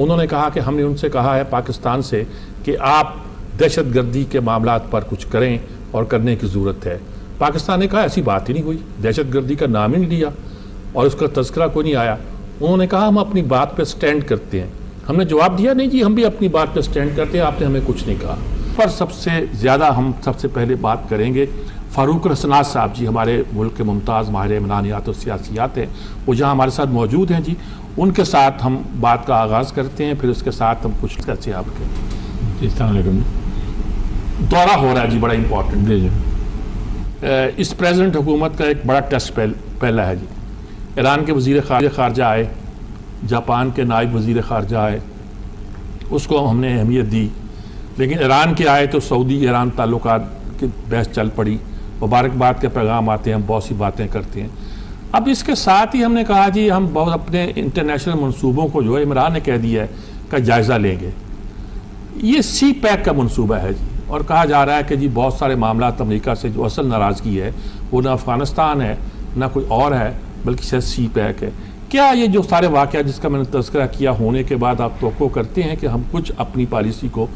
उन्होंने कहा कि हमने उनसे कहा है पाकिस्तान से कि आप दहशतगर्दी के मामलात पर कुछ करें और करने की ज़रूरत है। पाकिस्तान ने कहा ऐसी बात ही नहीं हुई, दहशतगर्दी का नाम ही नहीं लिया और उसका तज़किरा कोई नहीं आया। उन्होंने कहा हम अपनी बात पर स्टैंड करते हैं। हमने जवाब दिया नहीं जी, हम भी अपनी बात पर स्टैंड करते हैं, आपने हमें कुछ नहीं कहा। पर सबसे ज़्यादा हम सबसे पहले बात करेंगे फ़ारूक रसनात साहब जी, हमारे मुल्क के मुमताज़ माहिर इमरानियात और सियासियात हैं, वो जहाँ हमारे साथ मौजूद हैं जी, उनके साथ हम बात का आगाज़ करते हैं, फिर उसके साथ हम कुछ करते हैं। आपके दौरा हो रहा है जी, बड़ा इम्पोर्टेंट जी। इस प्रेजेंट हुकूमत का एक बड़ा टेस्ट पहला है जी। ईरान के वज़ीर ख़ारजा आए, जापान के नायब वज़ीर ख़ारजा आए, उसको हमने अहमियत दी, लेकिन ईरान के आए तो सऊदी ईरान ताल्लुकात की बहस चल पड़ी, मुबारकबाद के पैगाम आते हैं, बहुत सी बातें करते हैं। अब इसके साथ ही हमने कहा जी हम बहुत अपने इंटरनेशनल मनसूबों को जो है इमरान ने कह दिया है का जायज़ा लेंगे। ये सी पैक का मनसूबा है जी, और कहा जा रहा है कि जी बहुत सारे मामलात अमेरिका से जो असल नाराज़गी है वो ना अफ़गानिस्तान है ना कोई और है, बल्कि शायद सी पैक है। क्या ये जो सारे वाक़या जिसका मैंने तज़किरा किया होने के बाद आप तवक्को करते हैं कि हम कुछ अपनी पॉलिसी को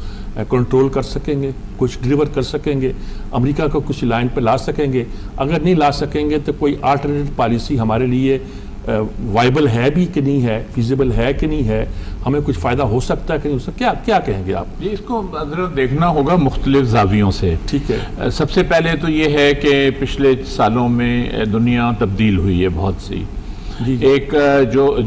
कंट्रोल कर सकेंगे, कुछ डिलीवर कर सकेंगे, अमेरिका को कुछ लाइन पे ला सकेंगे? अगर नहीं ला सकेंगे तो कोई अल्टरनेटिव पॉलिसी हमारे लिए वाइबल है भी कि नहीं है, फिजिबल है कि नहीं है, हमें कुछ फ़ायदा हो सकता है कि नहीं हो सकता? क्या कहेंगे आप? ये इसको ज़रा देखना होगा मुख्तलिफ ज़ावियों से। ठीक है। सबसे पहले तो ये है कि पिछले सालों में दुनिया तब्दील हुई है बहुत सी। एक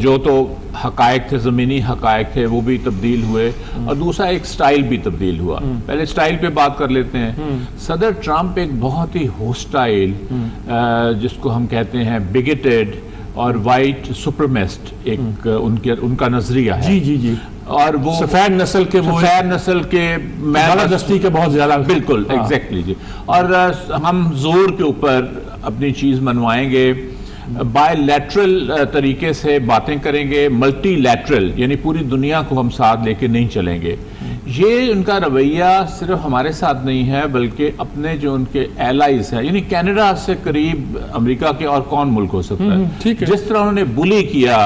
जो तो हकायक थे, ज़मीनी हकायक थे, वो भी तब्दील हुए, और दूसरा एक स्टाइल भी तब्दील हुआ। पहले स्टाइल पे बात कर लेते हैं। सदर ट्रंप एक बहुत ही होस्टाइल, जिसको हम कहते हैं बिगेटेड और वाइट सुपरमेस्ट, एक उनका नजरिया है। जी जी जी। और वो सफेद नस्ल के बालादस्ती के बहुत ज्यादा, बिल्कुल एग्जैक्टली जी। और हम जोर के ऊपर अपनी चीज मनवाएंगे, बायलैटरल तरीके से बातें करेंगे, मल्टीलैटरल यानी पूरी दुनिया को हम साथ लेके नहीं चलेंगे। ये उनका रवैया सिर्फ हमारे साथ नहीं है, बल्कि अपने जो उनके एलाइज हैं, यानी कनाडा से करीब अमेरिका के और कौन मुल्क हो सकता है। ठीक है। जिस तरह उन्होंने बुली किया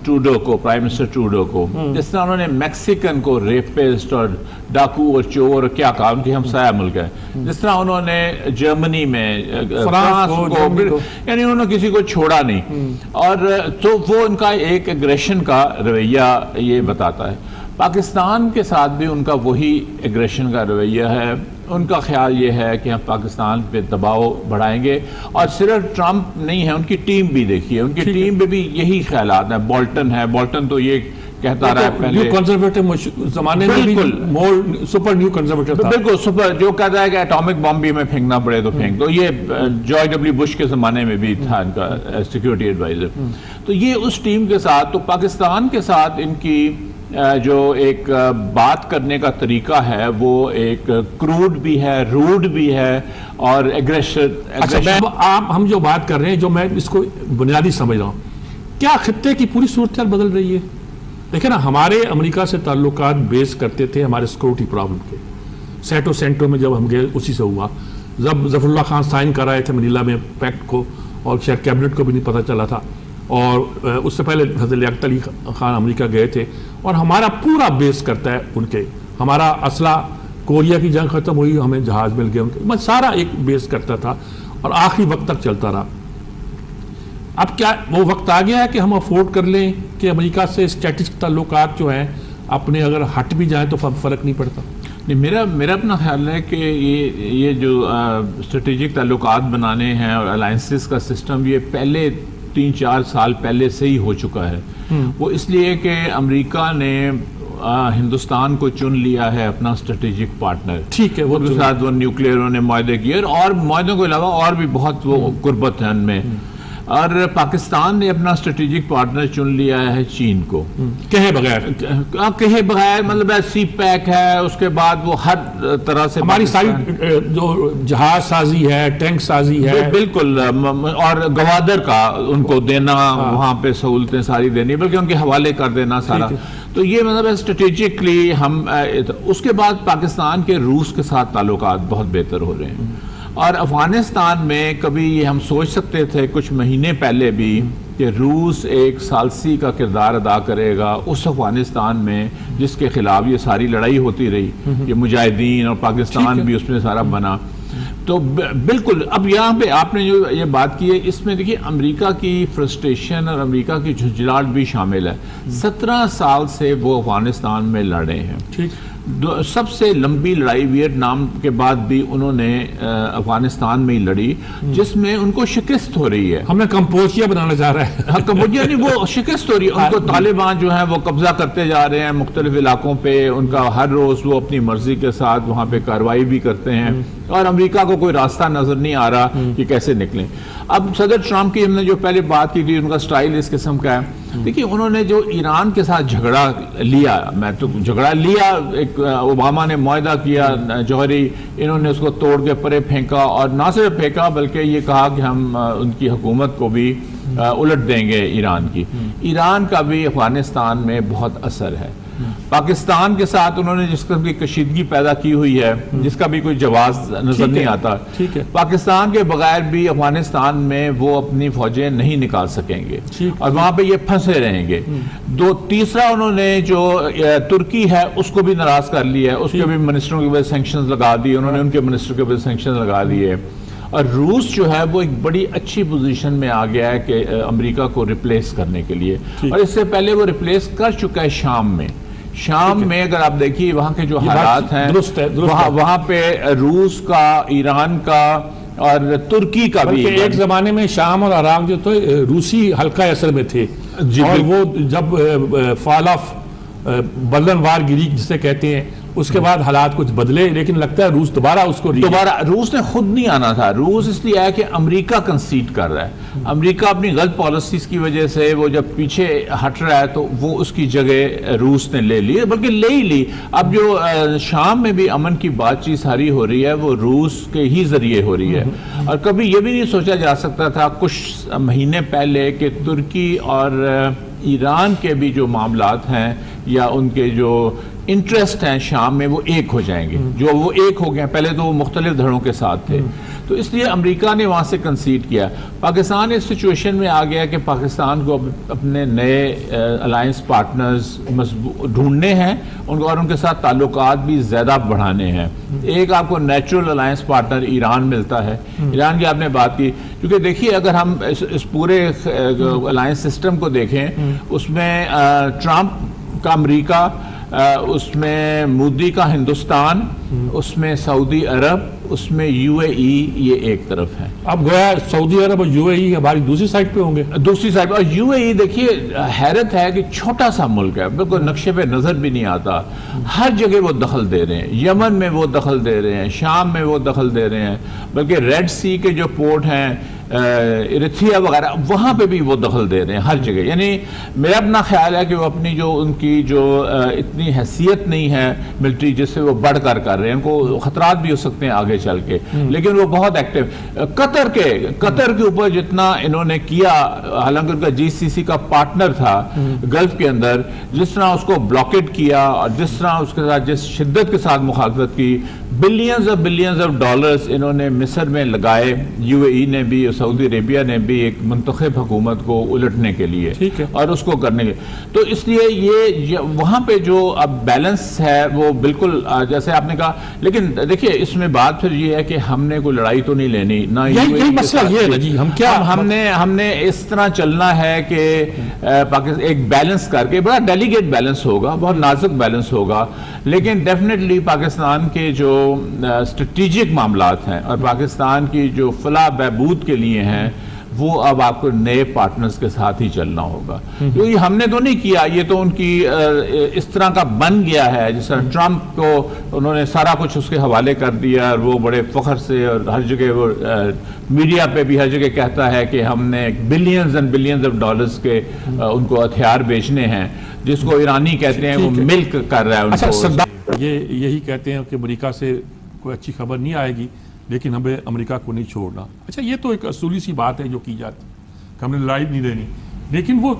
ट्रूडो को, प्राइम मिनिस्टर ट्रूडो को, जिस तरह उन्होंने मैक्सिकन को रेपिस्ट और डाकू और चोर क्या कहा, उनकी हमसाया मुल्क है, जिस तरह उन्होंने जर्मनी में फ्रांस को, यानी उन्होंने किसी को छोड़ा नहीं। और तो वो उनका एक एग्रेशन का रवैया ये बताता है। पाकिस्तान के साथ भी उनका वही एग्रेशन का रवैया है। उनका ख्याल ये है कि हम पाकिस्तान पे दबाव बढ़ाएंगे, और सिर्फ ट्रंप नहीं है, उनकी टीम भी देखिए, उनकी टीम में भी यही ख्यालात हैं। बोल्टन है, बोल्टन तो ये कहता रहा है पहले कंजर्वेटिव जमाने में भी मोर सुपर न्यू कंजर्वेटिव था, बिल्कुल सुपर, जो कहता है कि एटॉमिक बॉम्ब भी हमें फेंकना पड़े तो फेंक दो। ये जॉर्ज डब्ल्यू बुश के जमाने में भी था इनका सिक्योरिटी एडवाइजर। तो ये उस टीम के साथ, तो पाकिस्तान के साथ इनकी जो एक बात करने का तरीका है वो एक क्रूड भी है, रूड भी है, और एग्रेशन। अच्छा, हम जो बात कर रहे हैं, जो मैं इसको बुनियादी समझ रहा हूँ, क्या खित्ते की पूरी सूरत बदल रही है? देखिए ना, हमारे अमेरिका से ताल्लुकात बेस करते थे हमारे सिक्योरिटी प्रॉब्लम के। सेंटो में जब हम गए उसी से हुआ, जब जफरुल्लाह खान साइन कर रहे थे मनीला में पैक्ट को, और शायद कैबिनेट को भी नहीं पता चला था, और उससे पहले हज़रत लियाकत अली खान अमेरिका गए थे, और हमारा पूरा बेस करता है उनके। हमारा असला, कोरिया की जंग ख़त्म हुई, हमें जहाज़ मिल गए उनके, मैं सारा एक बेस करता था और आखिरी वक्त तक चलता रहा। अब क्या वो वक्त आ गया है कि हम अफोर्ड कर लें कि अमेरिका से स्ट्रेटेजिक ताल्लुकात जो हैं अपने अगर हट भी जाएं तो फ़र्क नहीं पड़ता? नहीं, मेरा अपना ख्याल है कि ये जो स्ट्रेटेजिक ताल्लुकात बनाने हैं और अलायंसेस का सिस्टम, ये पहले 3-4 साल पहले से ही हो चुका है। वो इसलिए कि अमेरिका ने हिंदुस्तान को चुन लिया है अपना स्ट्रेटेजिक पार्टनर। ठीक है, वो उसके साथ वो न्यूक्लियर उन्होंने मुआहदे किए, और मुआहदों के अलावा और भी बहुत वो कुर्बत है उनमें। और पाकिस्तान ने अपना स्ट्रेटेजिक पार्टनर चुन लिया है चीन को, कहे बगैर मतलब सी पैक है, उसके बाद वो हर तरह से हमारी सारी जो जहाज साजी है, टैंक साजी है, बिल्कुल, और गवादर का उनको देना, वहां पे सहूलतें सारी देनी, बल्कि उनके हवाले कर देना सारा। तो ये मतलब स्ट्रेटेजिकली हम उसके बाद पाकिस्तान के रूस के साथ ताल्लुकात बहुत बेहतर हो रहे हैं। और अफगानिस्तान में कभी ये हम सोच सकते थे कुछ महीने पहले भी कि रूस एक सालसी का किरदार अदा करेगा उस अफगानिस्तान में जिसके खिलाफ ये सारी लड़ाई होती रही, ये मुजाहिदीन और पाकिस्तान भी उसमें सारा बना। तो बिल्कुल अब यहाँ पे आपने जो ये बात की है, इसमें देखिए अमेरिका की फ्रस्ट्रेशन और अमेरिका की झुंझलाहट भी शामिल है। 17 साल से वो अफगानिस्तान में लड़े हैं। ठीक, सबसे लंबी लड़ाई वियतनाम के बाद भी उन्होंने अफगानिस्तान में ही लड़ी, जिसमें उनको शिकस्त हो रही है। हमने कंपोजिया बनाना चाह रहा है। हाँ, कंपोजिया नहीं, वो शिकस्त हो रही है उनको। तालिबान जो है वो कब्जा करते जा रहे हैं मुख्तलिफ इलाकों पे, उनका हर रोज वो अपनी मर्जी के साथ वहाँ पे कार्रवाई भी करते हैं और अमेरिका को कोई रास्ता नजर नहीं आ रहा कि कैसे निकलें। अब सदर ट्रंप की हमने जो पहले बात की थी, उनका स्टाइल इस किस्म का है। देखिए उन्होंने जो ईरान के साथ झगड़ा लिया, मैं तो झगड़ा लिया, एक ओबामा ने मुआहदा किया जौहरी, इन्होंने उसको तोड़ के परे फेंका और ना सिर्फ फेंका बल्कि ये कहा कि हम उनकी हुकूमत को भी उलट देंगे ईरान की। ईरान का भी अफगानिस्तान में बहुत असर है। पाकिस्तान के साथ उन्होंने जिस किस्म की कशीदगी पैदा की हुई है, जिसका भी कोई जवाब नजर नहीं आता। ठीक है, पाकिस्तान के बगैर भी अफगानिस्तान में वो अपनी फौजें नहीं निकाल सकेंगे और वहां पे ये फंसे रहेंगे। तीसरा उन्होंने जो तुर्की है उसको भी नाराज कर लिया है, उसके भी मिनिस्टरों के ऊपर सैंक्शंस लगा दिए उन्होंने, उनके मिनिस्टर के ऊपर सैंक्शंस लगा दिए। और रूस जो है वो एक बड़ी अच्छी पोजीशन में आ गया है कि अमेरिका को रिप्लेस करने के लिए, और इससे पहले वो रिप्लेस कर चुका है शाम में। शाम में अगर आप देखिए वहाँ के जो हालात हैं, वहाँ पे रूस का, ईरान का और तुर्की का भी, एक जमाने में शाम और इराक जो थे रूसी हल्का असर में थे, और वो जब फॉल ऑफ बर्लिन वार गिरी जिसे कहते हैं, उसके बाद हालात कुछ बदले, लेकिन लगता है रूस दोबारा रूस ने खुद नहीं आना था। रूस इसलिए आया कि अमेरिका कंसीड कर रहा है। अमेरिका अपनी गलत पॉलिसीज की वजह से वो जब पीछे हट रहा है तो वो उसकी जगह रूस ने ले ली, बल्कि ले ही ली। अब जो शाम में भी अमन की बातचीत सारी हो रही है वो रूस के ही जरिए हो रही है। और कभी ये भी नहीं सोचा जा सकता था कुछ महीने पहले कि तुर्की और ईरान के भी जो मामलात हैं या उनके जो इंटरेस्ट हैं शाम में, वो एक हो जाएंगे। जो वो एक हो गए, पहले तो वो मुख्तलिफ धड़ों के साथ थे, तो इसलिए अमेरिका ने वहाँ से कंसीड किया। पाकिस्तान इस सिचुएशन में आ गया कि पाकिस्तान को अपने नए अलायंस पार्टनर्स ढूंढने हैं उनको, और उनके साथ ताल्लुकात भी ज़्यादा बढ़ाने हैं। एक आपको नेचुरल अलायंस पार्टनर ईरान मिलता है। ईरान की आपने बात की, क्योंकि देखिए अगर हम इस पूरे अलायंस सिस्टम को देखें, उसमें ट्रंप का अमेरिका, उसमें मोदी का हिंदुस्तान, उसमें सऊदी अरब, उसमें यूएई, ये एक तरफ है। अब गोया सऊदी अरब और यूएई हमारी दूसरी साइड पे होंगे, दूसरी साइड पे। और यूएई देखिए हैरत है कि छोटा सा मुल्क है, बिल्कुल नक्शे पे नजर भी नहीं आता। हर जगह वो दखल दे रहे हैं, यमन में वो दखल दे रहे हैं, शाम में वो दखल दे रहे हैं, बल्कि रेड सी के जो पोर्ट हैं इरिथ्रिया वगैरह, वहाँ पे भी वो दखल दे रहे हैं हर जगह। यानी मेरा अपना ख्याल है कि वो अपनी जो उनकी जो इतनी हैसियत नहीं है मिलिट्री जिससे वो बढ़कर कर रहे हैं, उनको खतरात भी हो सकते हैं आगे चल के, लेकिन वो बहुत एक्टिव। कतर के ऊपर जितना इन्होंने किया, हालांकि उनका जीसीसी का पार्टनर था गल्फ के अंदर, जिस तरह उसको ब्लॉकेट किया और जिस तरह उसके साथ जिस शिद्दत के साथ मुखालफत की, बिलियंस ऑफ डॉलर्स इन्होंने मिस्र में लगाए, यूएई ने भी, सऊदी अरेबिया ने भी, एक मुंतखब हुकूमत को उलटने के लिए, ठीक है, और उसको करने के। तो इसलिए ये वहाँ पे जो अब बैलेंस है वो बिल्कुल जैसे आपने कहा। लेकिन देखिए इसमें बात फिर ये है कि हमने कोई लड़ाई तो नहीं लेनी ना, यही मसला ये है जी, हम क्या हमने इस तरह चलना है कि पाकिस्तान एक बैलेंस करके, बड़ा डेलीकेट बैलेंस होगा, बहुत नाजुक बैलेंस होगा, लेकिन डेफिनेटली पाकिस्तान के जो स्ट्रेटेजिक मामलात हैं और पाकिस्तान की जो फलाह बहबूद के लिए हैं, वो अब आपको नए पार्टनर्स के साथ ही चलना होगा। क्योंकि हमने तो नहीं किया, ये तो उनकी इस तरह का बन गया है। जिस तरह ट्रंप को उन्होंने सारा कुछ उसके हवाले कर दिया और वो बड़े फख्र से और हर जगह वो मीडिया पे भी हर जगह कहता है कि हमने billions and billions of dollars के उनको हथियार बेचने हैं, जिसको ईरानी कहते हैं, वो मिल्क कर रहा है उनको। अच्छा, ये यही कहते हैं कि अमेरिका से कोई अच्छी खबर नहीं आएगी, लेकिन हमें अमेरिका को नहीं छोड़ना। अच्छा, ये तो एक असूली सी बात है जो की जाती है कि हमने लड़ाई नहीं देनी, लेकिन वो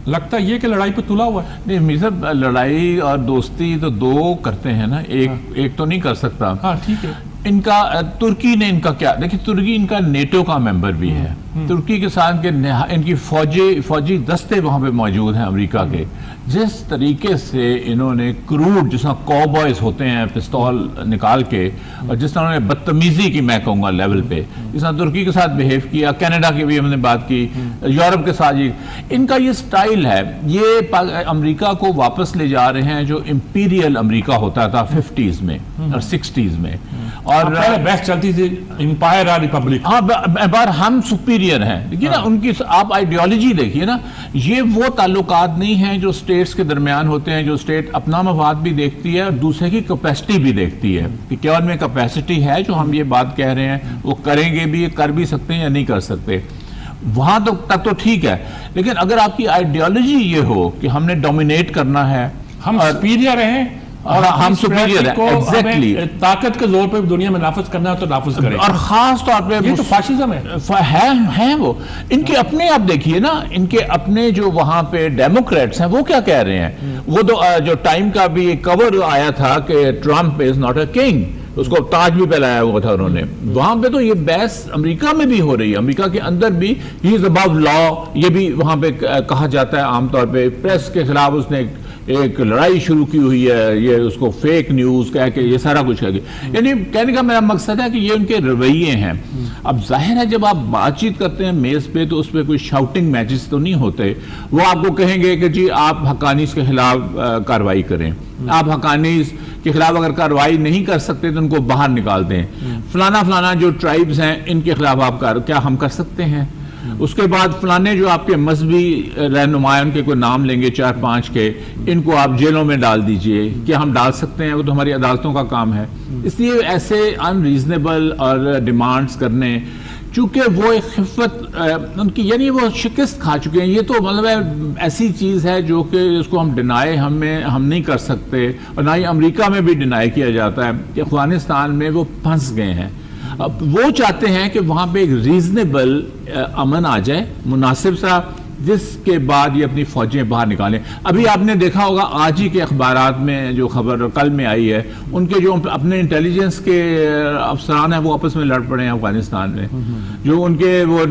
लगता ये कि लड़ाई पे तुला हुआ है। नहीं मेरी साहब, लड़ाई और दोस्ती तो दो करते हैं ना, एक तो नहीं कर सकता। हाँ ठीक है। इनका तुर्की ने इनका क्या, देखिए तुर्की इनका नेटो का मेंबर भी है, तुर्की के साथ इनकी फौजी दस्ते वहां पे मौजूद हैं अमेरिका के। जिस तरीके से इन्होंने क्रूड, जिसमें कॉबॉयज होते हैं पिस्तौल निकाल के, और जिस तरह उन्होंने बदतमीजी की, मैं कहूँगा लेवल पे, जिस तरह तुर्की के साथ बिहेव किया, कनाडा की भी हमने बात की, यूरोप के साथ इनका ये स्टाइल है। ये अमेरिका को वापस ले जा रहे हैं जो इंपीरियल अमेरिका होता था 50s में और 60s में, और बहस चलती थी एम्पायर और रिपब्लिक। हाँ, बार हम सुपीरियर हैं, देखिए ना उनकी आप आइडियोलॉजी देखिए ना, ये वो ताल्लुकात नहीं हैं जो स्टेट्स के दरमियान होते हैं, जो स्टेट अपना मफाद भी देखती है और दूसरे की कैपेसिटी भी देखती है कि क्या उनमें कैपेसिटी है जो हम ये बात कह रहे हैं वो करेंगे भी, कर भी सकते हैं या नहीं कर सकते। वहां तक तो ठीक है, लेकिन अगर आपकी आइडियोलॉजी ये हो कि हमने डोमिनेट करना है, हम सुपीरियर हैं और हम सुपीरियर है, एग्जैक्टली, ताकत के जोर पे दुनिया में नाफिज करना है तो नाफिज करें, और खास तौर पे ये तो फाशिज्म है वो। इनके अपने, आप देखिए ना, इनके अपने जो वहां पे डेमोक्रेट्स हैं वो क्या कह रहे हैं। वो तो जो टाइम का भी एक कवर आया था कि Trump is not a king, उसको ताज भी पहनाया हुआ था उन्होंने। वहां पे तो ये बहस अमेरिका में भी हो रही है, अमेरिका के अंदर भी ही इज अबव लॉ, ये भी वहां पे कहा जाता है आमतौर पे। प्रेस के खिलाफ उसने एक लड़ाई शुरू की हुई है, ये उसको फेक न्यूज कह के, ये सारा कुछ कह के, यानी कहने का मेरा मकसद है कि ये उनके रवैये हैं। अब जाहिर है जब आप बातचीत करते हैं मेज पे तो उस पर कोई शाउटिंग मैचेस तो नहीं होते। वो आपको कहेंगे कि जी आप हक्कानीस के खिलाफ कार्रवाई करें, आप हक्कानीस के खिलाफ अगर कार्रवाई नहीं कर सकते तो उनको बाहर निकाल दें, फलाना जो ट्राइब्स हैं इनके खिलाफ आप क्या हम कर सकते हैं। उसके बाद फलाने जो आपके मजहबी रहनुमा उनके कोई नाम लेंगे 4-5 के, इनको आप जेलों में डाल दीजिए, क्या हम डाल सकते हैं? वो तो हमारी अदालतों का काम है। इसलिए ऐसे अनरीजनेबल और डिमांड्स करने, चूंकि वो एक खिफत उनकी, यानी वो शिकस्त खा चुके हैं। ये तो मतलब ऐसी चीज़ है जो कि उसको हम डिनाई हम नहीं कर सकते, और ना ही अमेरिका में भी डिनाई किया जाता है कि अफगानिस्तान में वो फंस गए हैं। अब वो चाहते हैं कि वहाँ पे एक रीजनेबल अमन आ जाए, मुनासिब सा, जिसके बाद ये अपनी फौजें बाहर निकालें। अभी आपने देखा होगा आज ही के अखबारात में जो खबर कल में आई है, उनके जो अपने इंटेलिजेंस के अफसरान हैं वो आपस में लड़ पड़े हैं अफगानिस्तान में। जो उनके वो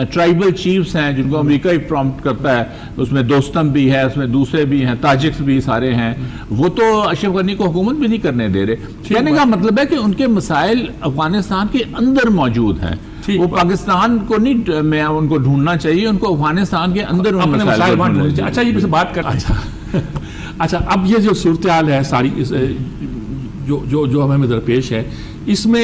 ट्राइबल चीफ्स हैं जिनको अमेरिका ही प्रॉम्प्ट करता है, उसमें दोस्तम भी है, उसमें दूसरे भी हैं, ताजिक्स भी सारे हैं, वो तो अशरफ गनी को हुकूमत भी नहीं करने दे रहे। कहने का मतलब है कि उनके मसाइल अफगानिस्तान के अंदर मौजूद हैं। वो पाकिस्तान को नहीं, मैं उनको ढूंढना चाहिए, उनको अफगानिस्तान के अंदर अपने मसाइल ढूंढने चाहिए। अच्छा, ये बात कर, अच्छा अब ये जो सूरत हाल है सारी जो हमें दरपेश है, इसमें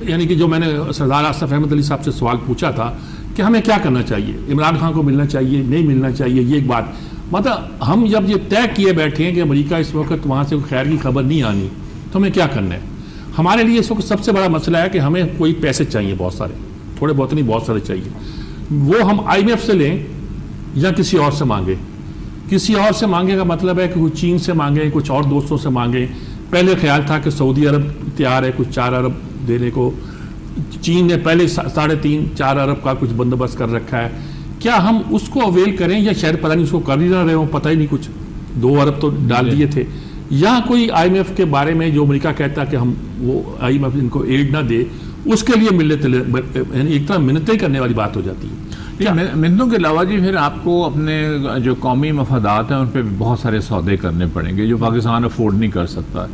यानी कि जो मैंने सरदार आसफ अहमद अली साहब से सवाल पूछा था कि हमें क्या करना चाहिए, इमरान खान को मिलना चाहिए, नहीं मिलना चाहिए, ये एक बात, मतलब हम जब ये तय किए बैठे हैं कि अमेरिका इस वक्त वहाँ से खैर की खबर नहीं आनी, तो हमें क्या करना है? हमारे लिए इस वक्त सबसे बड़ा मसला है कि हमें कोई पैसे चाहिए, बहुत सारे, थोड़े बहुत नहीं, बहुत सारे चाहिए। वो हम IMF से लें या किसी और से मांगे। किसी और से मांगे का मतलब है कि कुछ चीन से मांगे, कुछ और दोस्तों से मांगे। पहले ख्याल था कि सऊदी अरब तैयार है कुछ 4 अरब देने को, चीन ने पहले 3.5-4 अरब का कुछ बंदोबस्त कर रखा है। क्या हम उसको अवेल करें या शायद पता नहीं उसको कर ही ना रहे हो, पता ही नहीं, कुछ 2 अरब तो डाल दिए थे। या कोई IMF के बारे में जो अमेरिका कहता है कि हम वो IMF इनको एड ना दे, उसके लिए यानी एक तरह मिन्नतें करने वाली बात हो जाती है। मिन्नतों के अलावा जी फिर आपको अपने जो कौमी मफादात हैं उन पर बहुत सारे सौदे करने पड़ेंगे जो पाकिस्तान अफोर्ड नहीं कर सकता।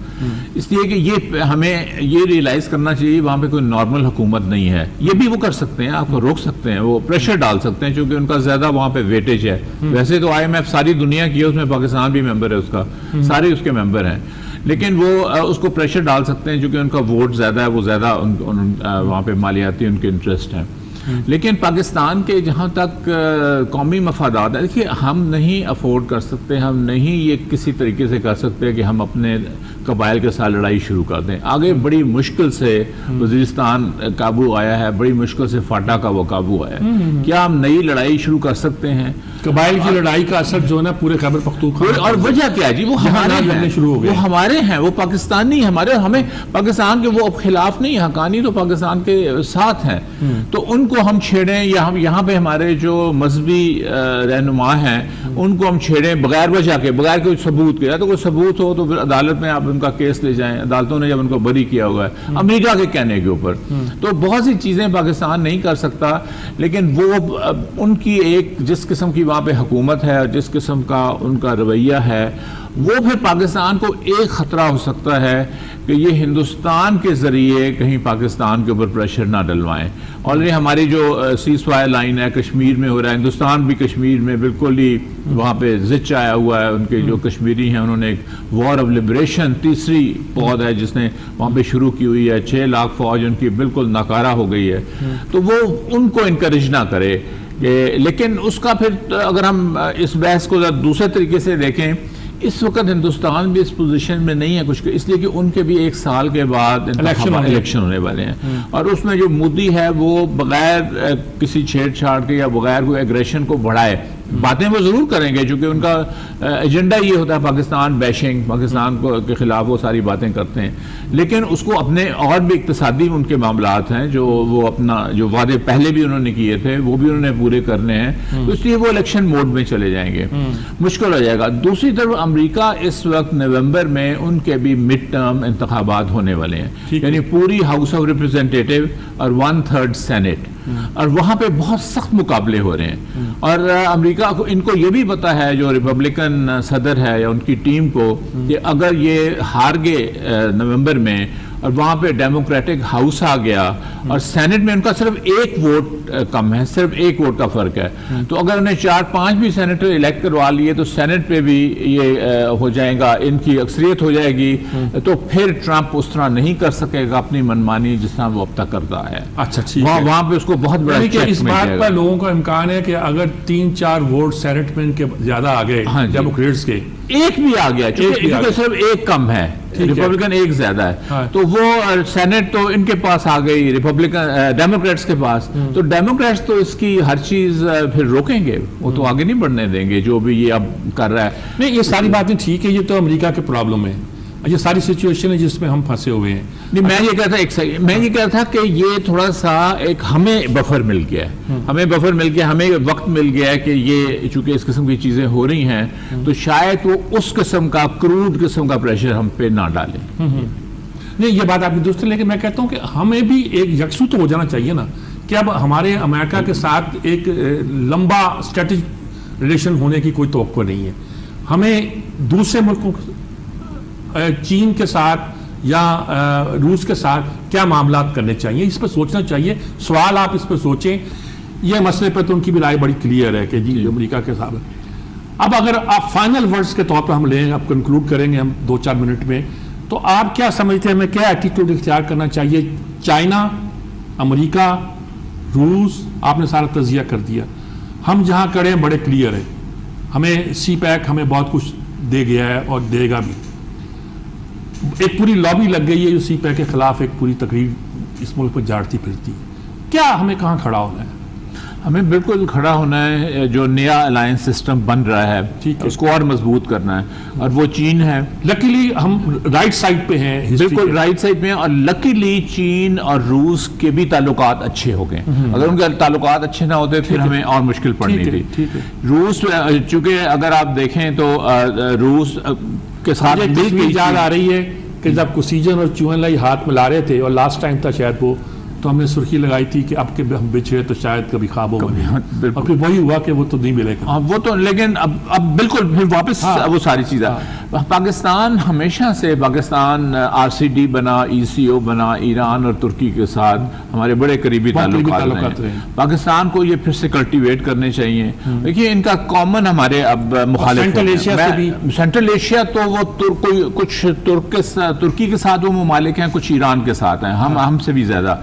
इसलिए कि ये हमें ये रियलाइज़ करना चाहिए वहाँ पे कोई नॉर्मल हुकूमत नहीं है। ये भी वो कर सकते हैं, आपको रोक सकते हैं, वो प्रेशर डाल सकते हैं क्योंकि उनका ज़्यादा वहाँ पे वेटेज है। वैसे तो IMF सारी दुनिया की है, उसमें पाकिस्तान भी मेंबर है उसका, सारे उसके मेंबर हैं, लेकिन वो उसको प्रेशर डाल सकते हैं क्योंकि उनका वोट ज़्यादा है, वो ज़्यादा वहाँ पे मालियाती उनके इंटरेस्ट हैं। लेकिन पाकिस्तान के जहाँ तक कौमी मफादात है, देखिए हम नहीं अफोर्ड कर सकते, हम नहीं ये किसी तरीके से कर सकते कि हम अपने कबाइल के साथ लड़ाई शुरू कर दें। आगे बड़ी मुश्किल से वज़ीरिस्तान काबू आया है, बड़ी मुश्किल से फाटा का वो काबू आया है। क्या हम नई लड़ाई शुरू कर सकते हैं? कबाइल की लड़ाई का असर जो है ना पूरे खैबर पख्तूनख्वा, और वजह क्या है जी? वो हमारे हैं, शुरू हो गए, वो हमारे हैं, वो पाकिस्तान नहीं हमारे, हमें पाकिस्तान के वो खिलाफ नहीं, हकानी तो पाकिस्तान के साथ हैं। तो उनको हम छेड़ें या हम यहाँ पे हमारे जो मजहबी रहनुमा हैं उनको हम छेड़ें बगैर वजह के, बगैर कोई सबूत के। या तो कोई सबूत हो तो फिर अदालत में आप उनका केस ले जाएं, अदालतों ने जब उनको बरी किया हुआ है अमेरिका के कहने के ऊपर। तो बहुत सी चीज़ें पाकिस्तान नहीं कर सकता, लेकिन वो उनकी एक जिस किस्म की वहाँ पे हुकूमत है, जिस किस्म का उनका रवैया है, वो फिर पाकिस्तान को एक ख़तरा हो सकता है कि ये हिंदुस्तान के ज़रिए कहीं पाकिस्तान के ऊपर प्रेशर ना डलवाएं। ऑलरेडी हमारी जो सीज़ फायर लाइन है कश्मीर में हो रहा है, हिंदुस्तान भी कश्मीर में बिल्कुल ही वहाँ पे जिच आया हुआ है। उनके जो कश्मीरी हैं उन्होंने एक वॉर ऑफ लिबरेशन, तीसरी पौध है जिसने वहाँ पे शुरू की हुई है, 6 लाख फौज उनकी बिल्कुल नाकारा हो गई है। तो वो उनको इनकरेज ना करे। लेकिन उसका फिर अगर हम इस बहस को दूसरे तरीके से देखें, इस वक्त हिंदुस्तान भी इस पोजीशन में नहीं है कुछ, इसलिए कि उनके भी 1 साल के बाद इलेक्शन होने वाले हैं और उसमें जो मोदी है वो बगैर किसी छेड़छाड़ के या बगैर कोई एग्रेशन को बढ़ाए बातें वो जरूर करेंगे, क्योंकि उनका एजेंडा ये होता है पाकिस्तान बैशिंग, पाकिस्तान को के खिलाफ वो सारी बातें करते हैं। लेकिन उसको अपने और भी इक्तिसादी उनके मामलात हैं जो वो अपना जो वादे पहले भी उन्होंने किए थे वो भी उन्होंने पूरे करने हैं, तो इसलिए वो इलेक्शन मोड में चले जाएंगे, मुश्किल हो जाएगा। दूसरी तरफ अमेरिका इस वक्त नवंबर में उनके भी मिड टर्म इंतखाबात होने वाले हैं, यानी पूरी हाउस ऑफ रिप्रेजेंटेटिव और 1/3 सेनेट, और वहां पे बहुत सख्त मुकाबले हो रहे हैं। और अमेरिका को इनको ये भी पता है, जो रिपब्लिकन सदर है या उनकी टीम को, कि अगर ये हार गए नवंबर में और वहां पे डेमोक्रेटिक हाउस आ गया और सेनेट में उनका सिर्फ 1 वोट कम है, सिर्फ 1 वोट का फर्क है, तो अगर उन्हें 4-5 भी सेनेटर इलेक्ट करवा लिए तो सेनेट पे भी ये हो जाएगा, इनकी अक्सरियत हो जाएगी, तो फिर ट्रंप उस तरह नहीं कर सकेगा अपनी मनमानी जिस तरह वो अब तक करता है। अच्छा, ठीक है। वहां पे उसको बहुत बड़ा चेक इस बात पर लोगों का इम्कान है कि अगर 3-4 वोट सेनेट में इनके ज्यादा आ गए, डेमोक्रेट्स के एक भी आ गया, क्योंकि सिर्फ 1 कम है, रिपब्लिकन 1 ज्यादा है, हाँ। तो वो सेनेट तो इनके पास आ गई, रिपब्लिकन डेमोक्रेट्स के पास, तो डेमोक्रेट्स तो इसकी हर चीज फिर रोकेंगे, वो तो आगे नहीं बढ़ने देंगे जो भी ये अब कर रहा है। नहीं, ये सारी बातें ठीक है, ये तो अमेरिका के प्रॉब्लम है, ये सारी सिचुएशन है जिसमें हम फंसे हुए हैं। नहीं, मैं ये कहता था कि ये थोड़ा सा एक हमें बफर मिल गया है, हमें बफर मिल गया, हमें वक्त मिल गया है कि ये चूंकि इस किस्म की चीजें हो रही हैं, तो शायद वो उस किस्म का क्रूड किस्म का प्रेशर हम पे ना डालें। नहीं, ये बात आपकी दुरुस्त है, लेकिन मैं कहता हूं कि हमें भी एक यकसू तो हो जाना चाहिए ना कि अब हमारे अमेरिका के साथ एक लंबा स्ट्रेटेजिक रिलेशन होने की कोई तवक्को नहीं है। हमें दूसरे मुल्कों चीन के साथ या रूस के साथ क्या मामलात करने चाहिए, इस पर सोचना चाहिए। सवाल आप इस पर सोचें, ये मसले पर तो उनकी भी राय बड़ी क्लियर है कि जी अमेरिका के साथ। अब अगर आप फाइनल वर्ड्स के तौर पर हम लें, अब कंक्लूड करेंगे हम 2-4 मिनट में, तो आप क्या समझते हैं हमें क्या एटीट्यूड इख्तियार करना चाहिए? चाइना, अमेरिका, रूस, आपने सारा तजिया कर दिया, हम जहाँ खड़े हैं बड़े क्लियर है, हमें CPEC हमें बहुत कुछ दे गया है और देगा भी। एक पूरी लॉबी लग गई है जो CPEC के खिलाफ एक पूरी तकरीर इस मुल्क पर झाड़ती फिरती है। क्या हमें कहाँ खड़ा होना है? हमें बिल्कुल खड़ा होना है, जो नया अलायंस सिस्टम बन रहा है, ठीक है, उसको और मजबूत करना है, और वो चीन है। लकीली हम राइट साइड पे हैं, बिल्कुल राइट साइड पे हैं, और लकीली चीन और रूस के भी ताल्लुकात अच्छे हो गए। अगर उनके ताल्लुकात अच्छे ना होते फिर हमें और मुश्किल पड़नी थी। रूस चूंकि अगर आप देखें तो रूस के साथ याद आ रही है कि जब कुसीजन और चुहनलाई हाथ में ला रहे थे और लास्ट टाइम था शायद वो, तो हमने सुर्खी लगाई थी कि अब के हम बिछड़े तो शायद कभी ख्वाबों बने, और फिर वही हुआ कि वो तो नहीं मिलेगा। हाँ, वो तो, लेकिन अब बिल्कुल फिर वापस वो सारी चीज़ें। पाकिस्तान हमेशा से RCD बना, ECO बना, ईरान और तुर्की के साथ हमारे बड़े करीबी ताल्लुकात रहे। पाकिस्तान को ये फिर से कल्टीवेट करने चाहिए। देखिए, इनका कॉमन हमारे अब मुखालिफ सेंट्रल एशिया तो वो कुछ तुर्की के साथ वो ममालिक हैं, कुछ ईरान के साथ हैं, हम हमसे भी ज्यादा,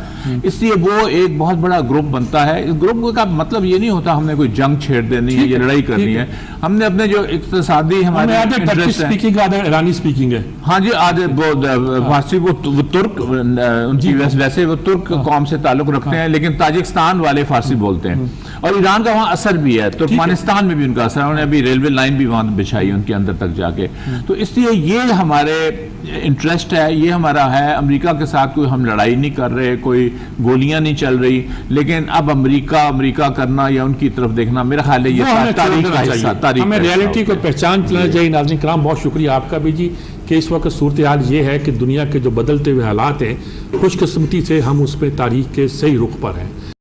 इसलिए वो एक बहुत बड़ा ग्रुप बनता है। इस ग्रुप का मतलब ये नहीं होता हमने कोई जंग छेड़ देनी है या लड़ाई करनी है, हमने अपने जो इक्तिसादी हमारे ईरानी स्पीकिंग है, हाँ जी, आधे फारसी, वो तुर्क, उनकी वैसे वो तुर्क कौम से ताल्लुक रखते हैं, लेकिन ताजिकिस्तान वाले फारसी बोलते हैं, और ईरान का वहाँ असर भी है, तुर्कमानिस्तान में भी उनका असर है, उन्होंने अभी रेलवे लाइन भी वहाँ बिछाई उनके अंदर तक जाके। तो इसलिए ये हमारे इंटरेस्ट है, ये हमारा है। अमेरिका के साथ कोई हम लड़ाई नहीं कर रहे, कोई गोलियां नहीं चल रही, लेकिन अब अमेरिका करना या उनकी तरफ देखना, मेरा ख्याल है ये तारीख का हिस्सा, हमें रियलिटी को पहचान लेना चाहिए। नाज़रीन किराम, बहुत शुक्रिया आपका भी जी कि इस वक्त सूरत हाल ये है कि दुनिया के जो बदलते हुए हालात हैं, खुशकिस्मती से हम उस पर तारीख के सही रुख पर हैं।